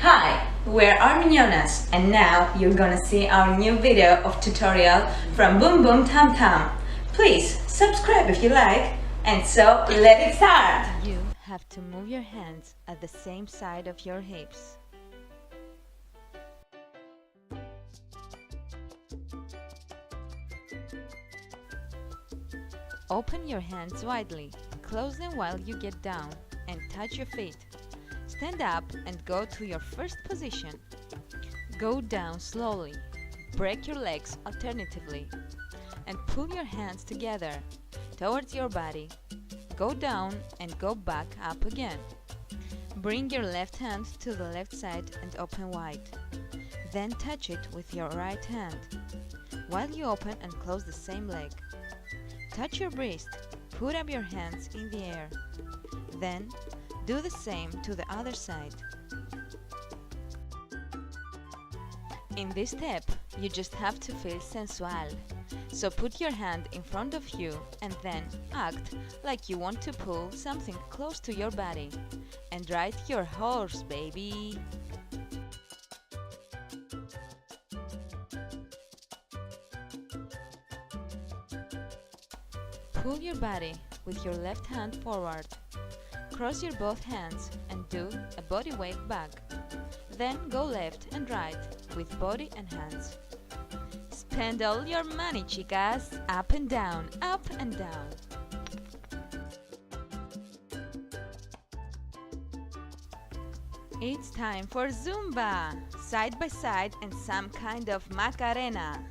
Hi, we're Arminionas and now you're gonna see our new video of tutorial from Bum Tam Tam. Please subscribe if you like, and so let it start! You have to move your hands at the same side of your hips. Open your hands widely, close them while you get down, and touch your feet. Stand up and go to your first position. Go down slowly, break your legs alternatively, and pull your hands together towards your body. Go down and go back up again. Bring your left hand to the left side and open wide. Then touch it with your right hand, while you open and close the same leg. Touch your wrist, put up your hands in the air. Then, do the same to the other side. In this step, you just have to feel sensual. So put your hand in front of you and then act like you want to pull something close to your body. And ride your horse, baby! Pull your body with your left hand forward. Cross your both hands and do a body wave back. Then go left and right with body and hands. Spend all your money, chicas! Up and down, up and down. It's time for Zumba! Side by side and some kind of Macarena.